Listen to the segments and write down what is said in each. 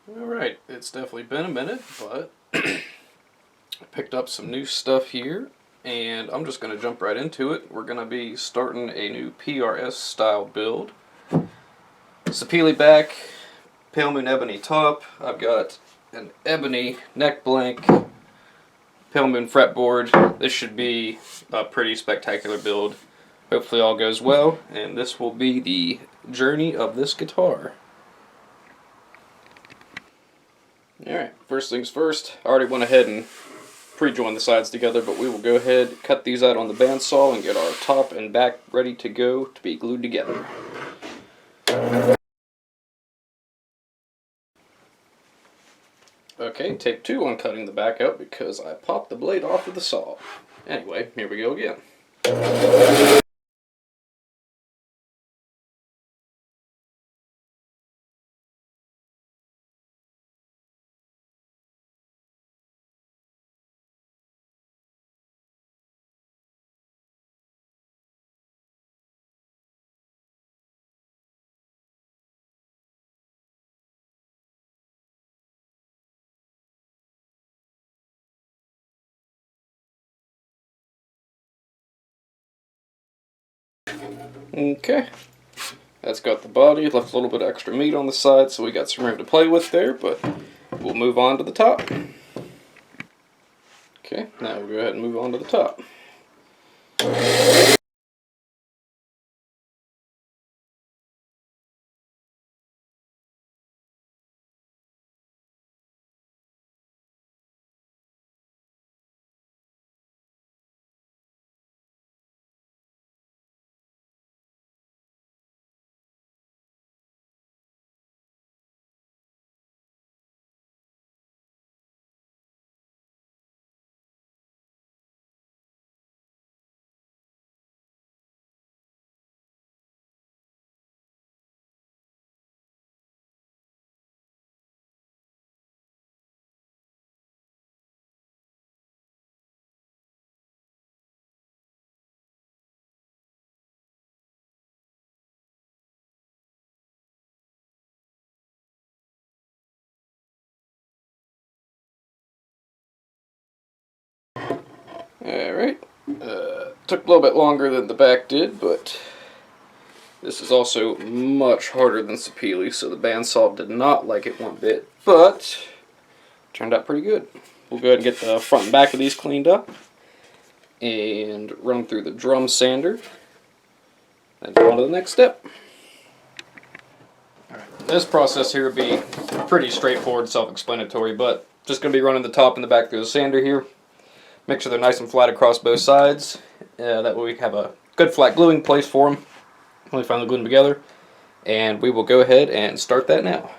Alright, it's definitely been a minute, but I picked up some new stuff here, and I'm just going to jump right into it. We're going to be starting a new PRS style build. Sapele back, pale moon ebony top. I've got an ebony neck blank, pale moon fretboard. This should be a pretty spectacular build. Hopefully all goes well, and this will be the journey of this guitar. Alright, first things first, I already went ahead and pre-joined the sides together, but we will go ahead, cut these out on the bandsaw, and get our top and back ready to go to be glued together. Okay, take 2 on cutting the back out because I popped the blade off of the saw. Anyway, here we go again. Okay, that's got the body, left a little bit of extra meat on the side, so we got some room to play with there, but we'll move on to the top. Okay, now we'll go ahead and move on to the top. Alright, took a little bit longer than the back did, but this is also much harder than Sapele, so the bandsaw did not like it one bit, but turned out pretty good. We'll go ahead and get the front and back of these cleaned up and run through the drum sander and go on to the next step. Alright, this process here will be pretty straightforward, self-explanatory, but just going to be running the top and the back through the sander here. Make sure they're nice and flat across both sides. That way we have a good flat gluing place for them when we finally glue them together. And we will go ahead and start that now.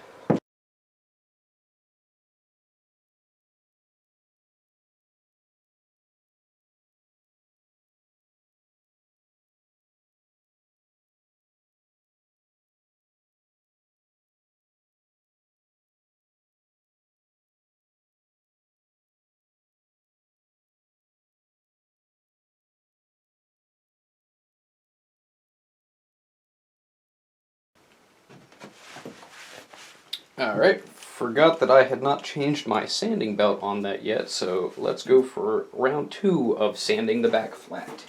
Alright, forgot that I had not changed my sanding belt on that yet, so let's go for round 2 of sanding the back flat.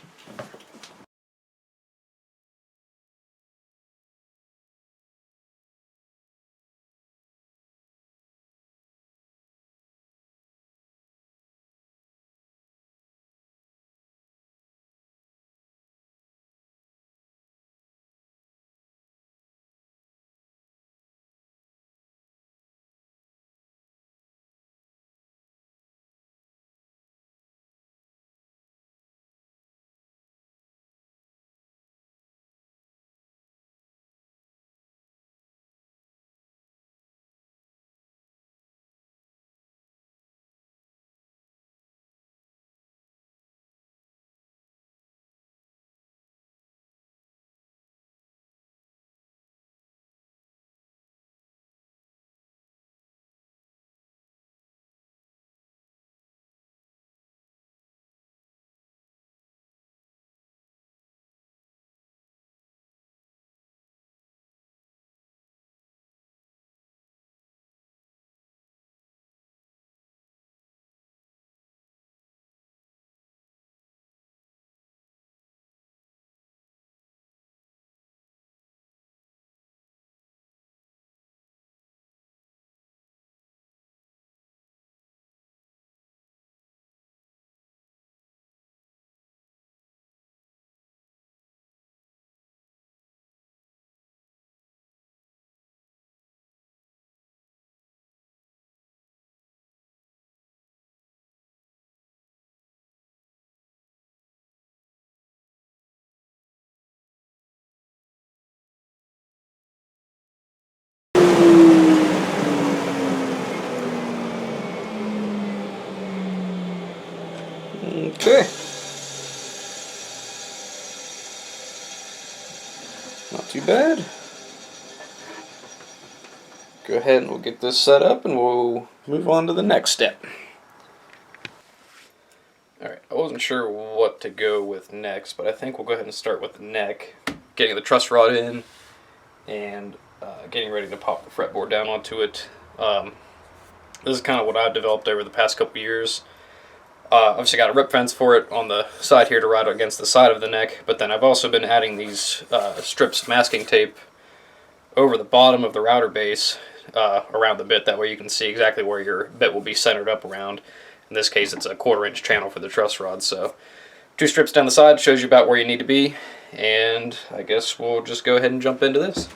Okay. Not too bad. Go ahead and we'll get this set up and we'll move on to the next step. Alright, I wasn't sure what to go with next, but I think we'll go ahead and start with the neck. Getting the truss rod in and getting ready to pop the fretboard down onto it. This is kind of what I've developed over the past couple years. Obviously got a rip fence for it on the side here to ride against the side of the neck, but then I've also been adding these strips of masking tape over the bottom of the router base around the bit. That way you can see exactly where your bit will be centered up around. In this case it's a 1/4 inch channel for the truss rod, so 2 strips down the side shows you about where you need to be, and I guess we'll just go ahead and jump into this.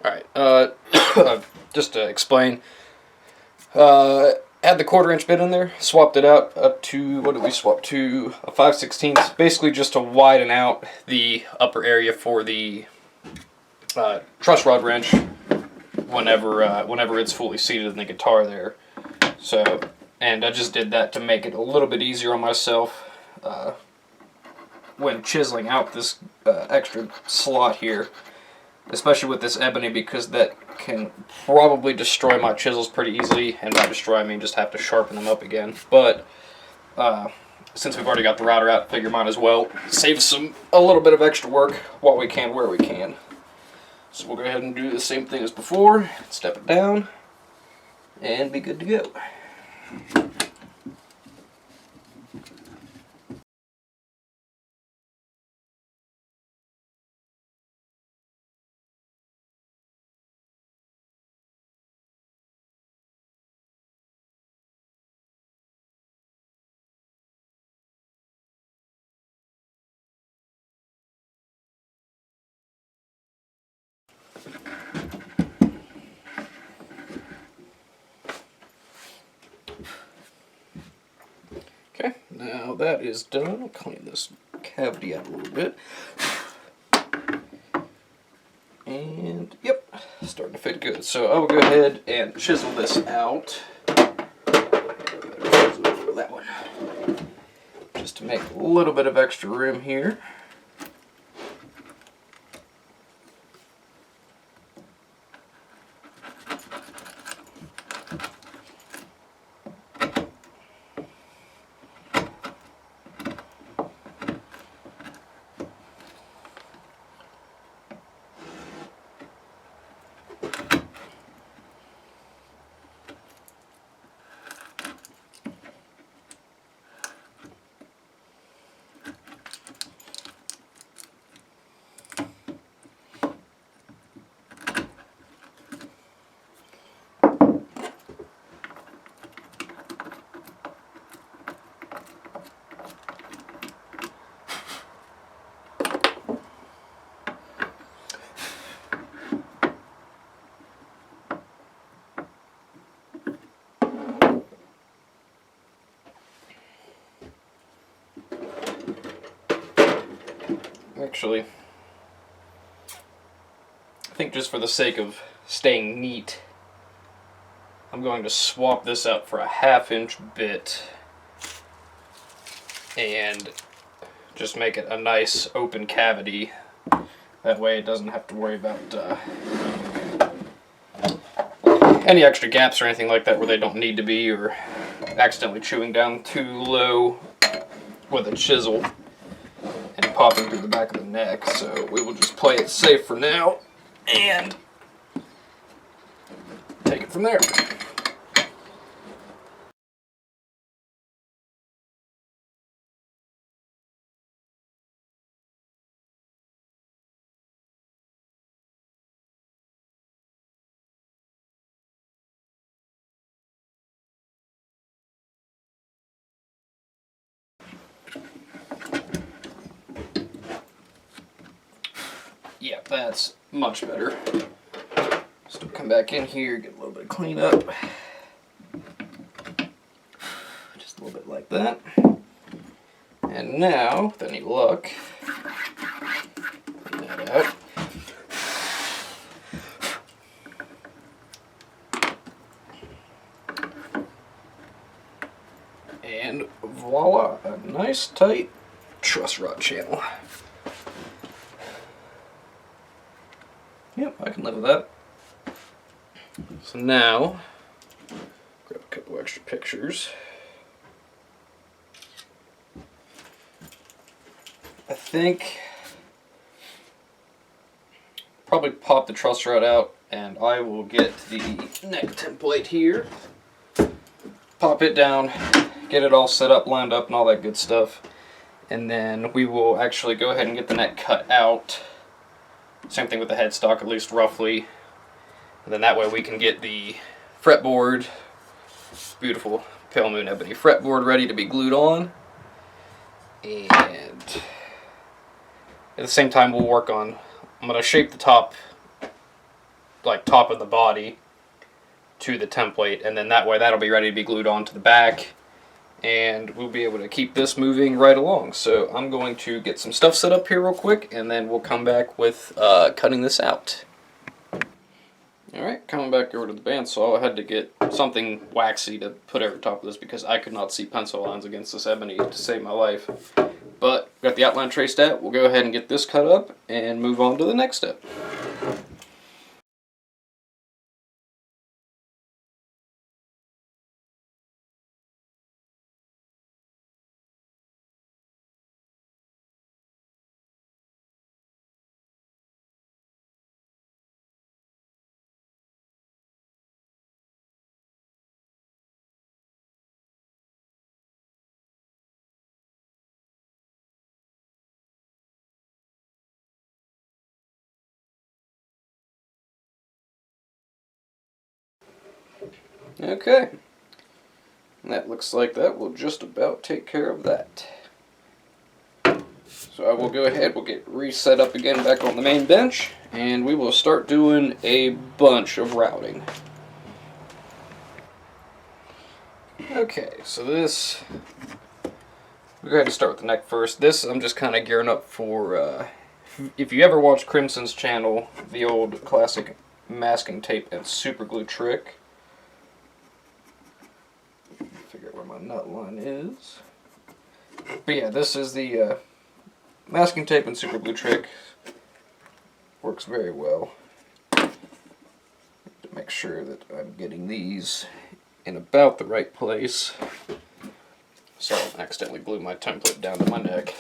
Alright, just to explain, had the 1/4 inch bit in there, swapped it out up to, what did we swap to? A 5/16, basically just to widen out the upper area for the truss rod wrench whenever it's fully seated in the guitar there. So, and I just did that to make it a little bit easier on myself when chiseling out this extra slot here. Especially with this ebony, because that can probably destroy my chisels pretty easily, and by destroy I mean just have to sharpen them up again. But since we've already got the router out, figure might as well save a little bit of extra work while we can where we can. So we'll go ahead and do the same thing as before, step it down, and be good to go. Okay, now that is done, I'll clean this cavity out a little bit. And, yep, starting to fit good. So I will go ahead and chisel this out. That one. Just to make a little bit of extra room here. Actually, I think just for the sake of staying neat, I'm going to swap this out for a 1/2 inch bit and just make it a nice open cavity. That way it doesn't have to worry about any extra gaps or anything like that where they don't need to be, or accidentally chewing down too low with a chisel and popping through the back of the neck, so we will just play it safe for now and take it from there. Yeah, that's much better. Still come back in here, get a little bit of cleanup. Just a little bit like that. And now, with any luck, clean that out. And voila, a nice tight truss rod channel. Yep, I can live with that. So now, grab a couple extra pictures. I think probably pop the truss rod out, and I will get the neck template here, pop it down, get it all set up, lined up, and all that good stuff. And then we will actually go ahead and get the neck cut out. Same thing with the headstock, at least roughly. And then that way we can get the fretboard, beautiful pale moon ebony fretboard, ready to be glued on. And at the same time we'll work on, I'm going to shape the top, like top of the body to the template, and then that way that'll be ready to be glued on to the back, and we'll be able to keep this moving right along. So I'm going to get some stuff set up here real quick, and then we'll come back with cutting this out. Alright, coming back over to the bandsaw, I had to get something waxy to put over top of this because I could not see pencil lines against this ebony to save my life. But got the outline traced out, we'll go ahead and get this cut up and move on to the next step. Okay, that looks like that will just about take care of that. So I will go ahead, we'll get reset up again back on the main bench, and we will start doing a bunch of routing. Okay, so this, we're going to start with the neck first. This I'm just kind of gearing up for, if you ever watch Crimson's channel, the old classic masking tape and super glue trick. Figure out where my nut line is. But yeah, this is the masking tape and super glue trick. Works very well. To make sure that I'm getting these in about the right place, so I don't accidentally glue my template down to my neck.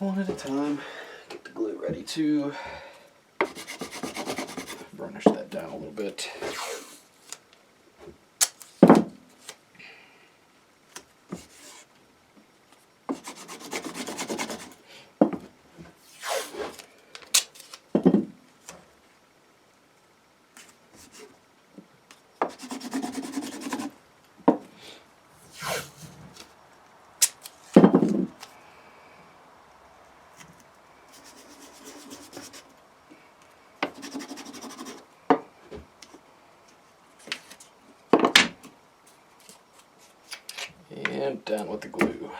One at a time. Get the glue ready to burnish that down a little bit. And down with the glue.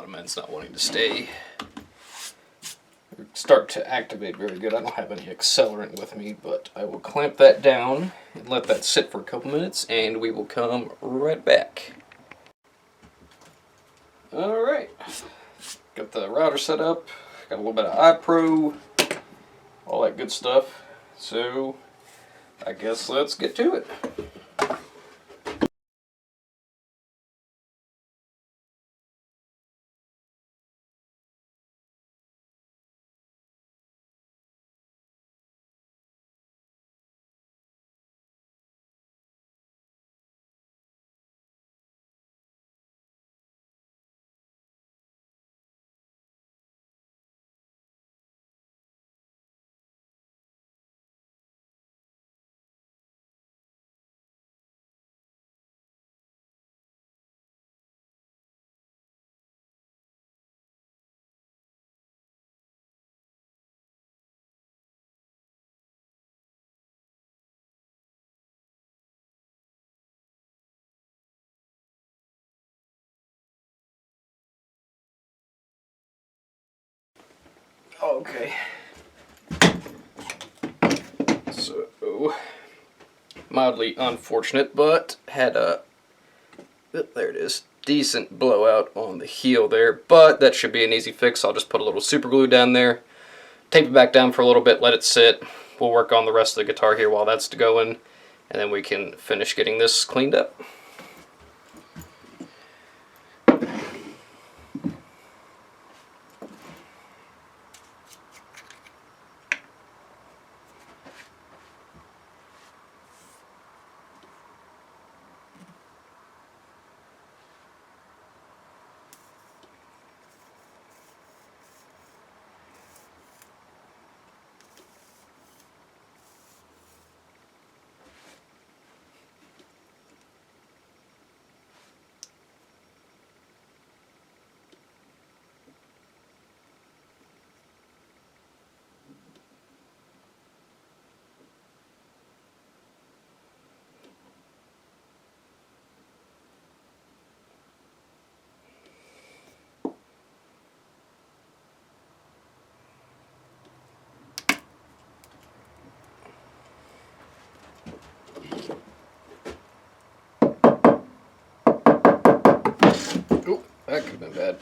ottoman's not wanting to stay. Start to activate very good. I don't have any accelerant with me, but I will clamp that down and let that sit for a couple minutes, and we will come right back. Alright, got the router set up, got a little bit of iPro, all that good stuff, so I guess let's get to it. Okay, so mildly unfortunate, but had a, there it is, decent blowout on the heel there, but that should be an easy fix. I'll just put a little super glue down there, tape it back down for a little bit, let it sit. We'll work on the rest of the guitar here while that's going, and then we can finish getting this cleaned up. Oh, that could have been bad.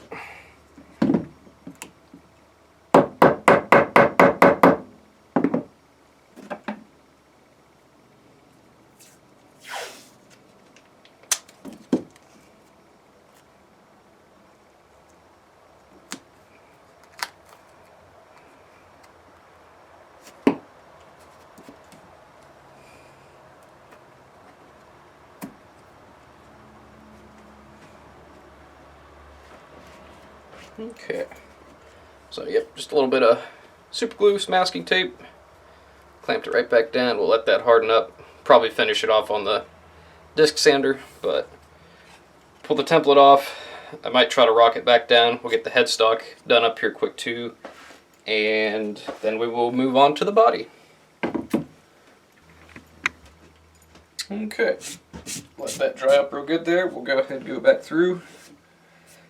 Okay, so yep, just a little bit of super glue, some masking tape, clamped it right back down. We'll let that harden up, probably finish it off on the disc sander, but pull the template off. I might try to rock it back down. We'll get the headstock done up here quick too, and then we will move on to the body. Okay, let that dry up real good there. We'll go ahead and go back through,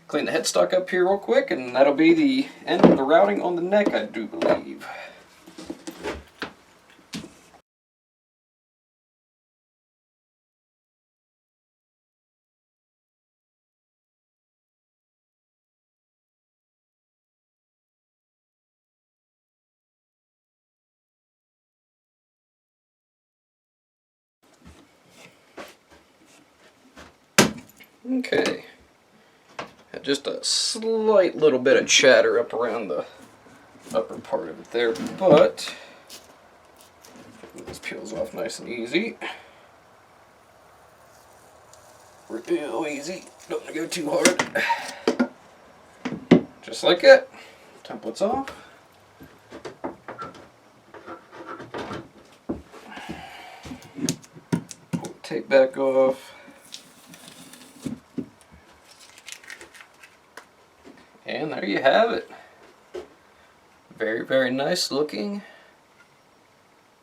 clean the headstock up here real quick, and that'll be the end of the routing on the neck, I do believe. Okay, had just a slight little bit of chatter up around the upper part of it there, but this peels off nice and easy. Real easy, don't want to go too hard. Just like it, template's off. Pull the tape back off. And there you have it. Very, very nice looking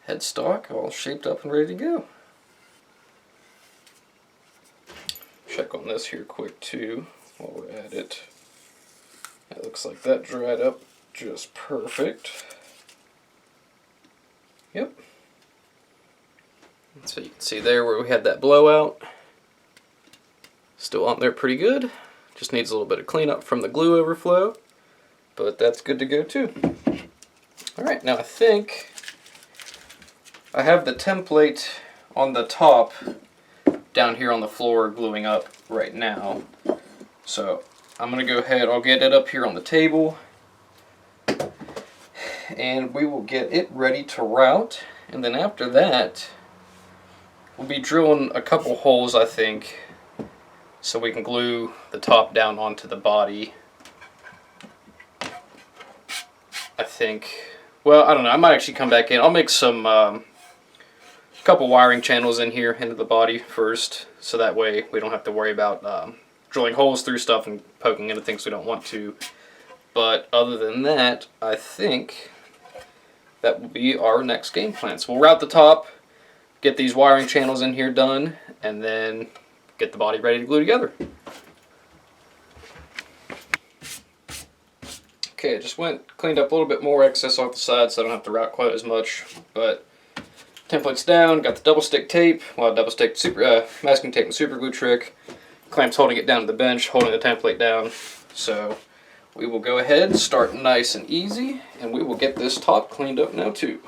headstock, all shaped up and ready to go. Check on this here quick too, while we're at it. It looks like that dried up just perfect. Yep. So you can see there where we had that blowout. Still on there pretty good. Just needs a little bit of cleanup from the glue overflow, but that's good to go too. Alright, now I think I have the template on the top down here on the floor gluing up right now. So I'm going to go ahead, I'll get it up here on the table, and we will get it ready to route. And then after that, we'll be drilling a couple holes, I think, so we can glue the top down onto the body. I think, well, I don't know, I might actually come back in. I'll make some couple wiring channels in here into the body first, so that way we don't have to worry about drilling holes through stuff and poking into things we don't want to. But other than that, I think that will be our next game plan. So we'll route the top, get these wiring channels in here done, and then get the body ready to glue together. Okay, I just cleaned up a little bit more excess off the side so I don't have to route quite as much. But template's down, got the double stick tape, well, double stick masking tape and super glue trick. Clamps holding it down to the bench, holding the template down. So we will go ahead, start nice and easy, and we will get this top cleaned up now too.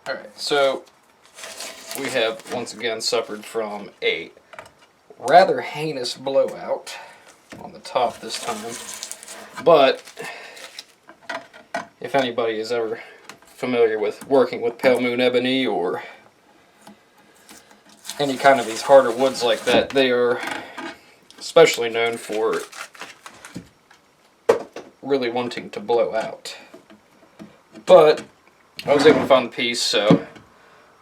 Alright, so we have once again suffered from a rather heinous blowout on the top this time. But if anybody is ever familiar with working with pale moon ebony or any kind of these harder woods like that, they are especially known for really wanting to blow out. But I was able to find the piece, so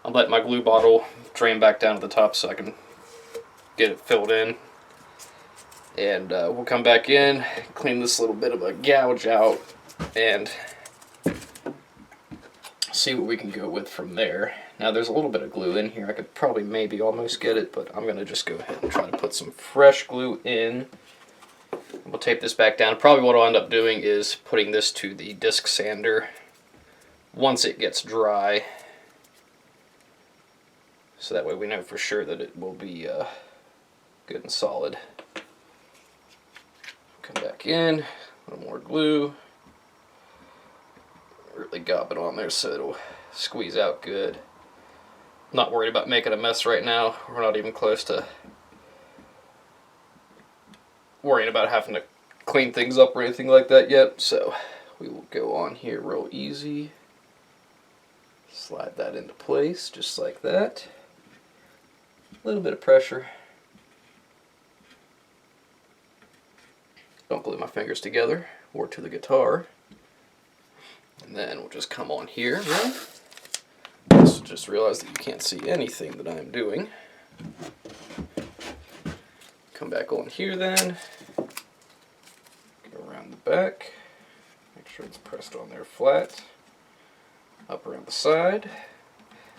I'll let my glue bottle drain back down to the top so I can get it filled in. And we'll come back in, clean this little bit of a gouge out, and see what we can go with from there. Now there's a little bit of glue in here. I could probably maybe almost get it, but I'm going to just go ahead and try to put some fresh glue in. We'll tape this back down. Probably what I'll end up doing is putting this to the disc sander once it gets dry, so that way we know for sure that it will be good and solid. Come back in, a little more glue, really gob it on there so it'll squeeze out good. Not worried about making a mess right now. We're not even close to worrying about having to clean things up or anything like that yet, so we will go on here real easy. Slide that into place just like that. A little bit of pressure. Don't glue my fingers together or to the guitar. And then we'll just come on here, right? Just Just realized that you can't see anything that I'm doing. Come back on here then. Go around the back. Make sure it's pressed on there flat. Up around the side.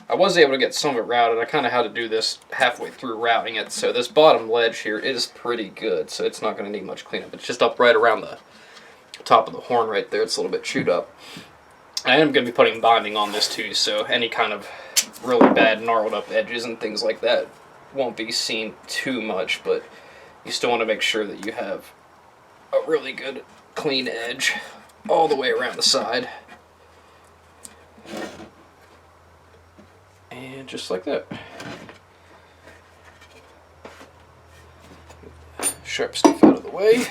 I was able to get some of it routed. I kind of had to do this halfway through routing it, so this bottom ledge here is pretty good, so it's not going to need much cleanup. It's just up right around the top of the horn right there. It's a little bit chewed up. I am going to be putting bonding on this too, so any kind of really bad gnarled up edges and things like that won't be seen too much, but you still want to make sure that you have a really good clean edge all the way around the side. And just like that. Sharp stuff out of the way.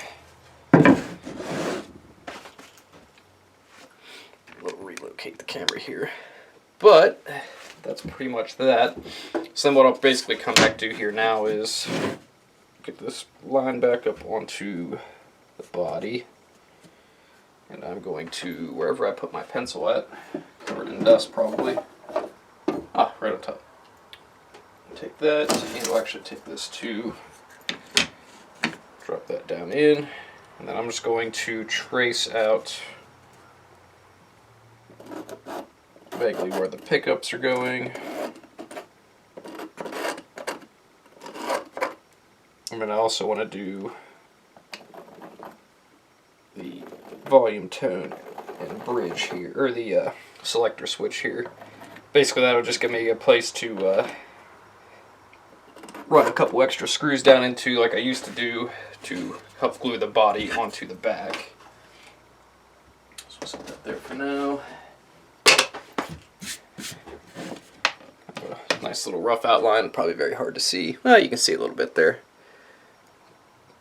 We'll relocate the camera here. But that's pretty much that. So then what I'll basically come back to here now is get this line back up onto the body. And I'm going to, wherever I put my pencil at, covered in dust probably. Ah, right on top. Take that, and we'll actually take this too. Drop that down in, and then I'm just going to trace out vaguely where the pickups are going. And then I also want to do the volume tone and bridge here, or the selector switch here. Basically that'll just give me a place to run a couple extra screws down into like I used to do to help glue the body onto the back. So we'll set that there for now. A nice little rough outline, probably very hard to see. Well, you can see a little bit there.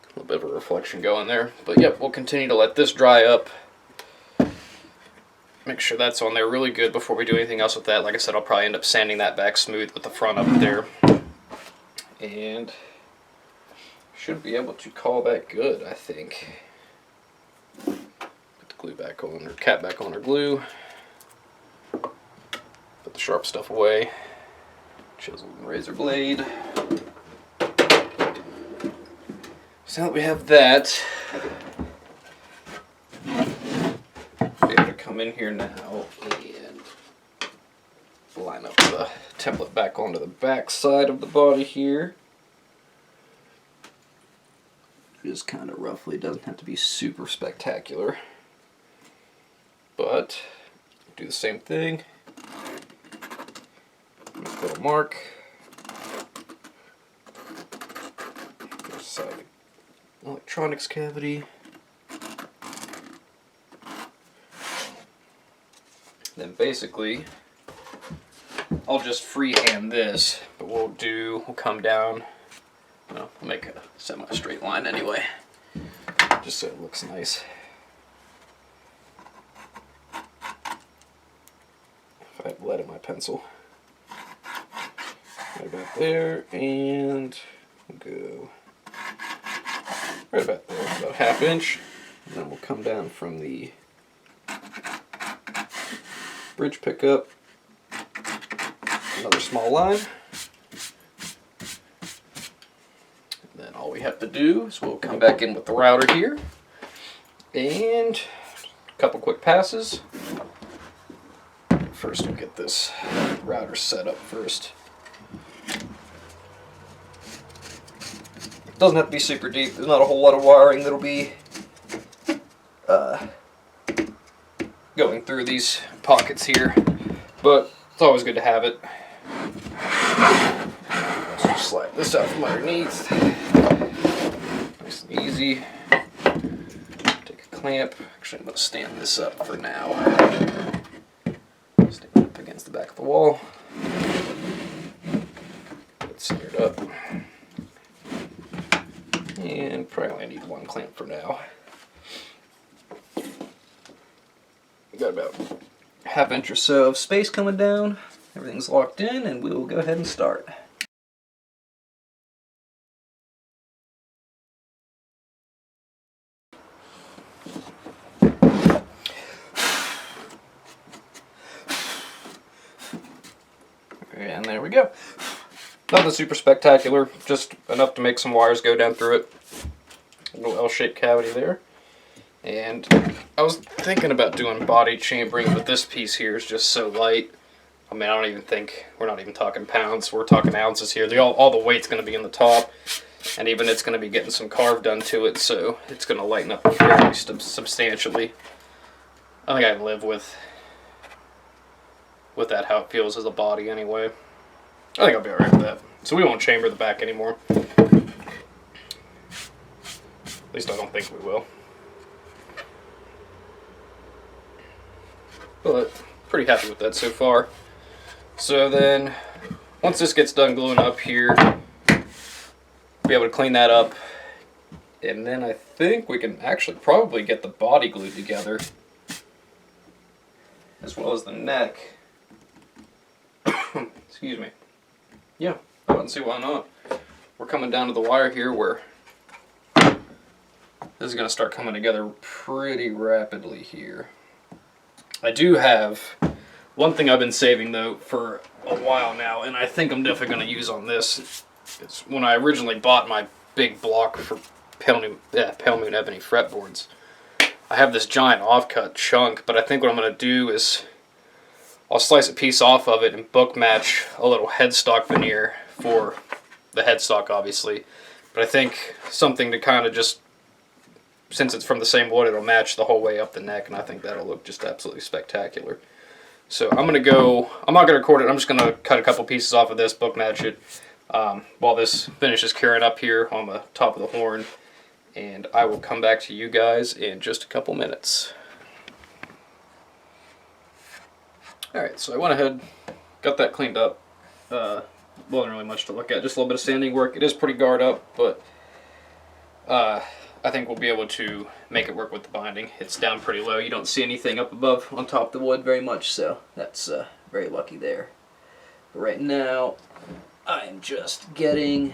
A little bit of a reflection going there. But yep, we'll continue to let this dry up. Make sure that's on there really good before we do anything else with that. Like I said, I'll probably end up sanding that back smooth with the front up there. And should be able to call that good, I think. Put the glue back on, or cap back on our glue. Put the sharp stuff away. Chisel and razor blade. So now that we have that, come in here now and line up the template back onto the back side of the body here. Just kind of roughly, doesn't have to be super spectacular, but do the same thing. Make a little mark. There's side electronics cavity. Then basically, I'll just freehand this, but we'll come down, well, we'll make a semi-straight line anyway, just so it looks nice. If I have lead in my pencil. Right about there, and we'll go right about there, about 1/2 inch, and then we'll come down from the bridge pickup, another small line, and then all we have to do is we'll come back in with the router here, and a couple quick passes. First we'll get this router set up first. It doesn't have to be super deep, there's not a whole lot of wiring that'll be going through these pockets here, but it's always good to have it. So just slide this out from underneath, nice and easy. Take a clamp. Actually, I'm going to stand this up for now. Stand it up against the back of the wall. Get it centered up, and probably only need one clamp for now. Got about 1/2 inch or so of space coming down. Everything's locked in, and we will go ahead and start. There we go. Nothing super spectacular, just enough to make some wires go down through it. A little L-shaped cavity there. And I was thinking about doing body chambering, but this piece here is just so light. I mean, I don't even think, we're not even talking pounds, we're talking ounces here. All the weight's going to be in the top, and even it's going to be getting some carve done to it, so it's going to lighten up fairly substantially. I think I can live with that, how it feels as a body anyway. I think I'll be alright with that. So we won't chamber the back anymore. At least I don't think we will. But pretty happy with that so far. So then, once this gets done gluing up here, be able to clean that up, and then I think we can actually probably get the body glued together, as well as the neck. Excuse me. Yeah, I wouldn't see why not. We're coming down to the wire here where this is going to start coming together pretty rapidly here. I do have one thing I've been saving though for a while now, and I think I'm definitely going to use on this. It's when I originally bought my big block for Pale Moon Ebony fretboards. I have this giant offcut chunk, but I think what I'm going to do is I'll slice a piece off of it and book match a little headstock veneer for the headstock, obviously. But I think something to kind of just, since it's from the same wood, it'll match the whole way up the neck, and I think that'll look just absolutely spectacular. So I'm not going to record it, I'm just going to cut a couple pieces off of this, book match it, while this finishes curing up here on the top of the horn, and I will come back to you guys in just a couple minutes. Alright, so I went ahead, got that cleaned up. Wasn't really much to look at, just a little bit of sanding work. It is pretty guard up, but I think we'll be able to make it work with the binding. It's down pretty low. You don't see anything up above on top of the wood very much, so that's very lucky there. But right now, I'm just getting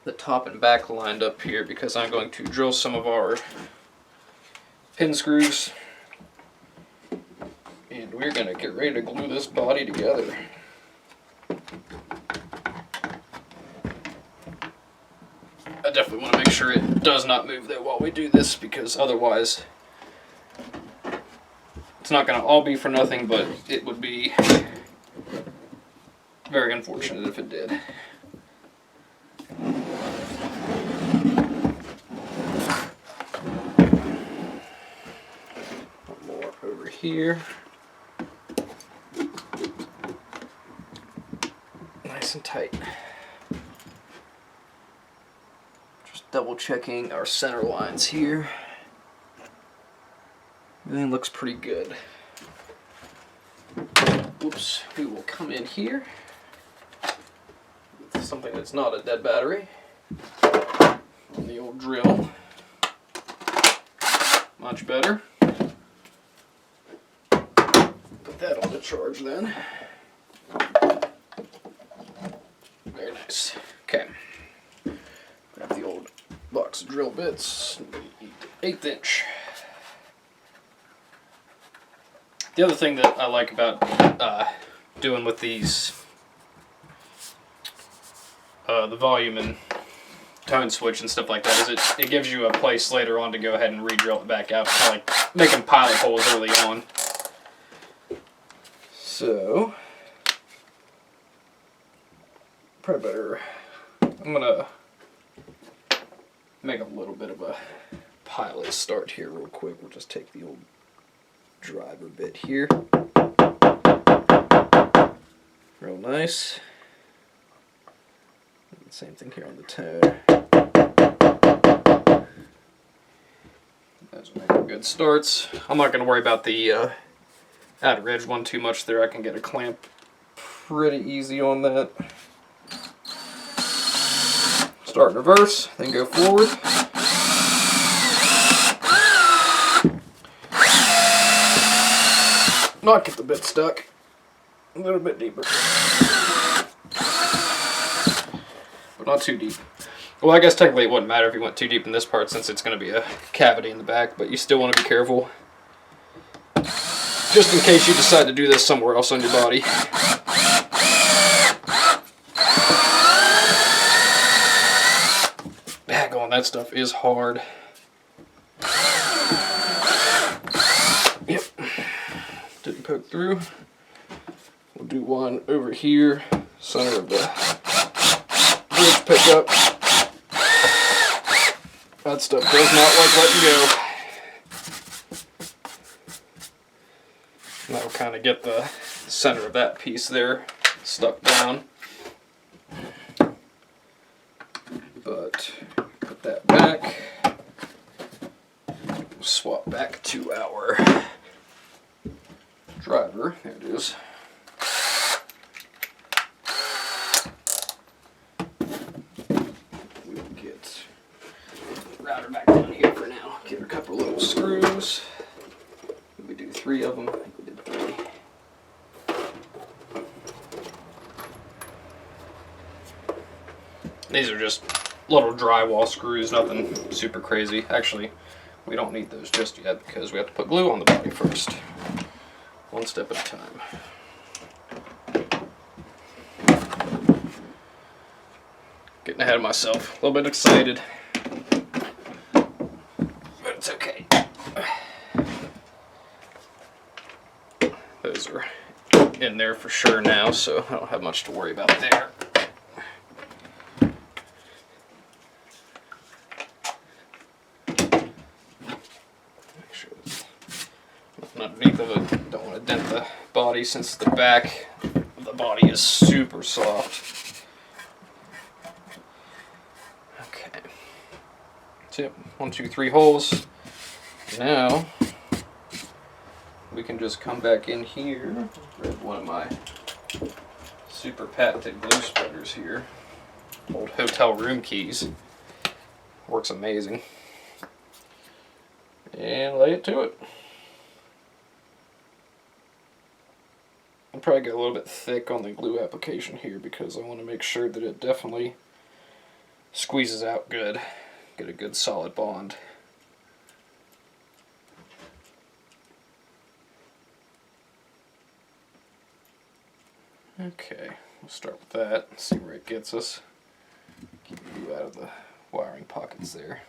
the top and back lined up here because I'm going to drill some of our pin screws. And we're going to get ready to glue this body together. I definitely want to make sure it does not move though while we do this, because otherwise it's not going to all be for nothing, but it would be very unfortunate if it did. One more over here. Nice and tight. Just double checking our center lines here. Everything looks pretty good. Whoops, we will come in here with something that's not a dead battery on the old drill. Much better. Put that on the charge then. Very nice. Okay. Grab the old box of drill bits. 1/8 inch. The other thing that I like about doing with these, the volume and tone switch and stuff like that, is it gives you a place later on to go ahead and re-drill it back out, kind of like making pilot holes early on. So, probably better, I'm gonna make a little bit of a pilot start here real quick. We'll just take the old driver bit here. Real nice. And same thing here on the toe. Those are making good starts. I'm not going to worry about the outer edge one too much there. I can get a clamp pretty easy on that. Start in reverse, then go forward. Not get the bit stuck. A little bit deeper. But not too deep. Well, I guess technically it wouldn't matter if you went too deep in this part, since it's going to be a cavity in the back, but you still want to be careful. Just in case you decide to do this somewhere else on your body. and that stuff is hard. Yep, didn't poke through. We'll do one over here, center of the bridge pickup. That stuff does not like letting go. And that'll kind of get the center of that piece there stuck down. But put that back. Swap back to our driver. There it is. We'll get the router back down here for now. Give her a couple little screws. We do 3 of them. I think we did 3. These are just little drywall screws, nothing super crazy. Actually, we don't need those just yet because we have to put glue on the body first. One step at a time. Getting ahead of myself. A little bit excited. But it's okay. Those are in there for sure now, so I don't have much to worry about there. Underneath of it, don't want to dent the body since the back of the body is super soft. Okay, that's it. 1, 2, 3 holes. Now we can just come back in here. Grab one of my super patented glue spreaders here. Old hotel room keys. Works amazing. And lay it to it. I'll probably get a little bit thick on the glue application here because I want to make sure that it definitely squeezes out good. Get a good solid bond. Okay, we'll start with that, see where it gets us. Keep you out of the wiring pockets there.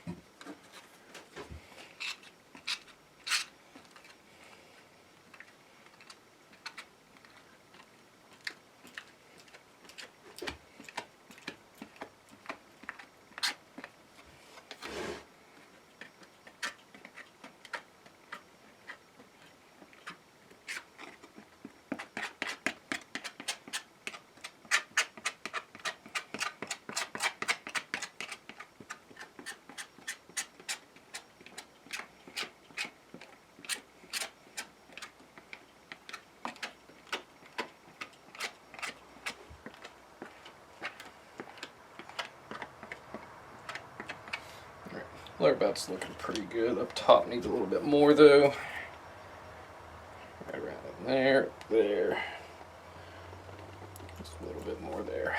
Leather belt's looking pretty good. Up top needs a little bit more though. Right around in there, there. Just a little bit more there.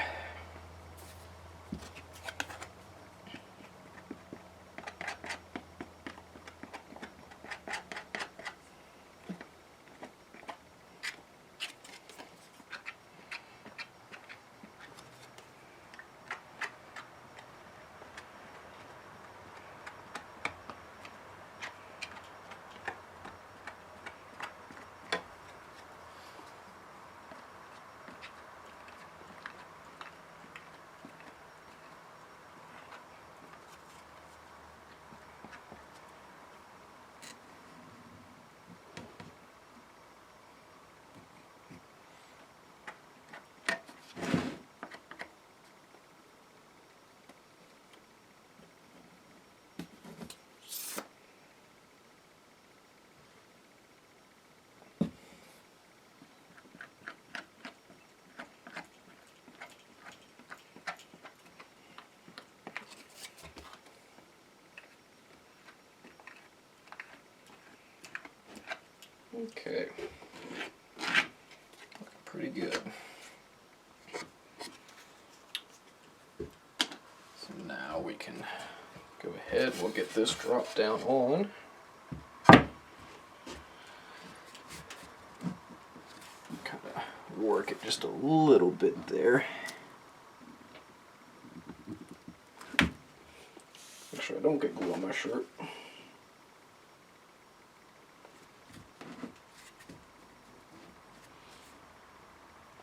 Okay, looking pretty good. So now we can go ahead, we'll get this dropped down on. Kind of work it just a little bit there. don't get glue on my shirt.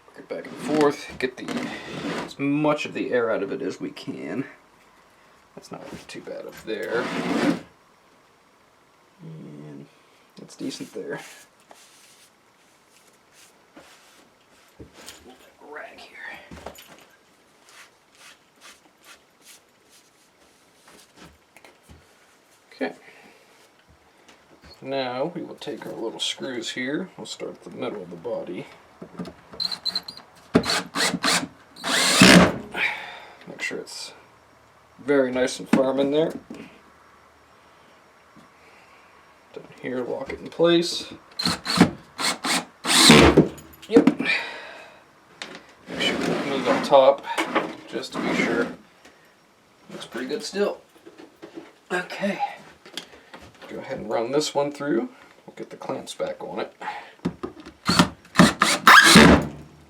Work it back and forth, get as much of the air out of it as we can. That's not too bad up there. And it's decent there. Rag here. Okay. Now we will take our little screws here. We'll start at the middle of the body. Make sure it's very nice and firm in there. Down here, lock it in place. Yep. Make sure we move on top, just to be sure. Looks pretty good still. Okay. Go ahead and run this one through. We'll get the clamps back on it.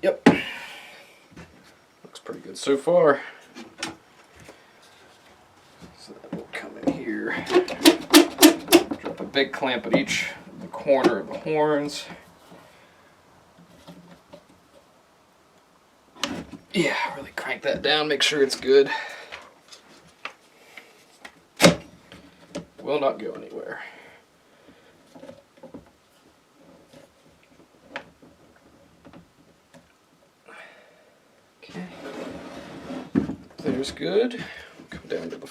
Yep. Looks pretty good so far. So that will come in here. Drop a big clamp at each corner of the horns. Yeah, really crank that down, make sure it's good. Will not go anywhere. Okay. There's good. Come down to the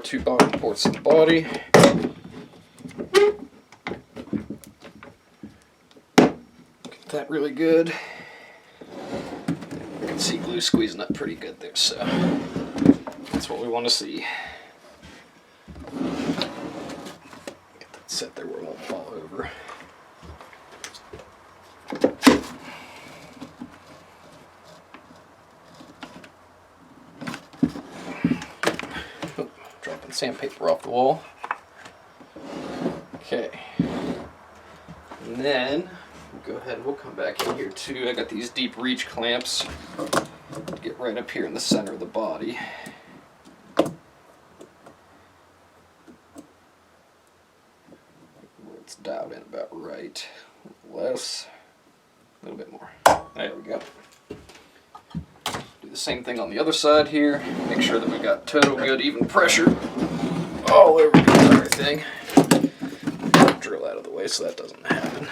two bottom ports of the body. Get that really good. I can see glue squeezing up pretty good there, so that's what we want to see. Get that set there where it won't fall over. Oh, dropping sandpaper off the wall. Okay. And then we'll go ahead and we'll come back in here too. I got these deep reach clamps to get right up here in the center of the body. It's dialed in about right. Less. A little bit more. There we go. Do the same thing on the other side here. Make sure that we got total good even pressure all over the entire thing. Drill out of the way so that doesn't happen.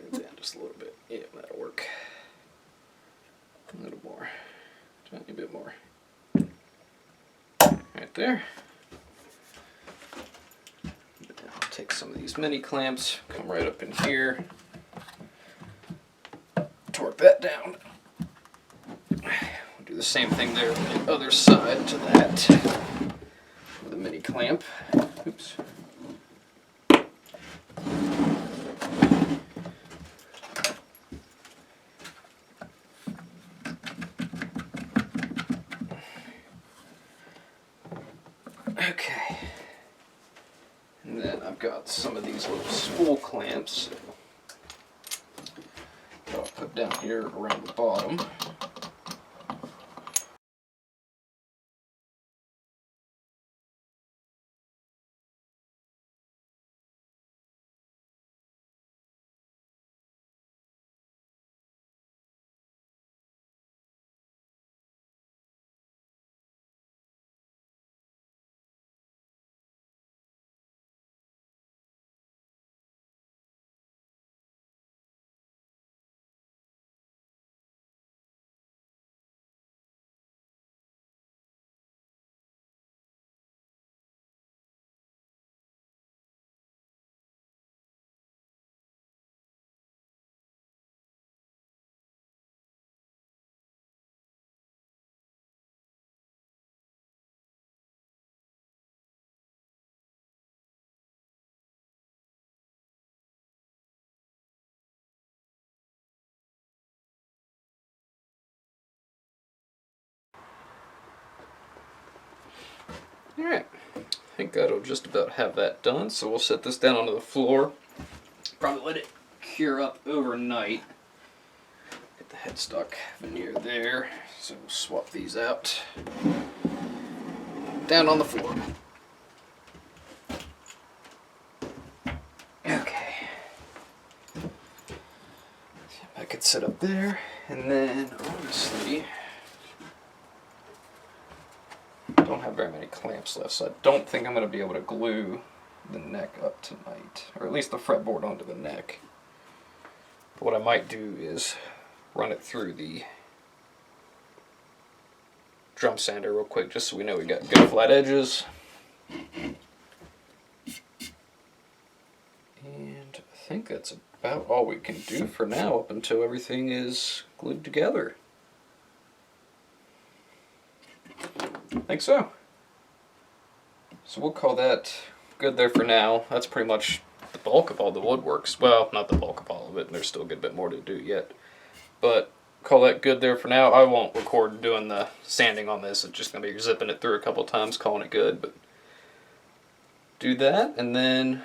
And then just a little bit. Yeah, that'll work. A little more. Tiny bit more. Right there. I'll take some of these mini clamps, come right up in here. Torque that down. We'll do the same thing there on the other side to that with a mini clamp. Oops. Okay. And then I've got some of these little spool clamps that I'll put down here around the bottom. Alright, I think that'll just about have that done, so we'll set this down onto the floor, probably let it cure up overnight. Get the headstock veneer there. So we'll swap these out. Down on the floor. Okay. I could sit up there, and then honestly, I don't have very many clamps left, so I don't think I'm going to be able to glue the neck up tonight, or at least the fretboard onto the neck. But what I might do is run it through the drum sander real quick, just so we know we got good flat edges. And I think that's about all we can do for now up until everything is glued together. I think so. So we'll call that good there for now. That's pretty much the bulk of all the woodworks. Well, not the bulk of all of it. There's still a good bit more to do yet. But call that good there for now. I won't record doing the sanding on this. It's just going to be zipping it through a couple times, calling it good. But do that, and then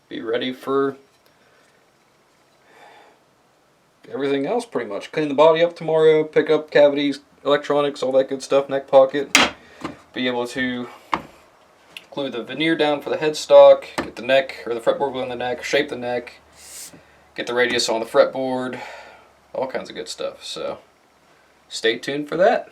be ready for everything else pretty much. Clean the body up tomorrow, pick up cavities, electronics, all that good stuff, neck pocket. Be able to glue the veneer down for the headstock, get the neck, or the fretboard glue on the neck, shape the neck, get the radius on the fretboard, all kinds of good stuff. So stay tuned for that.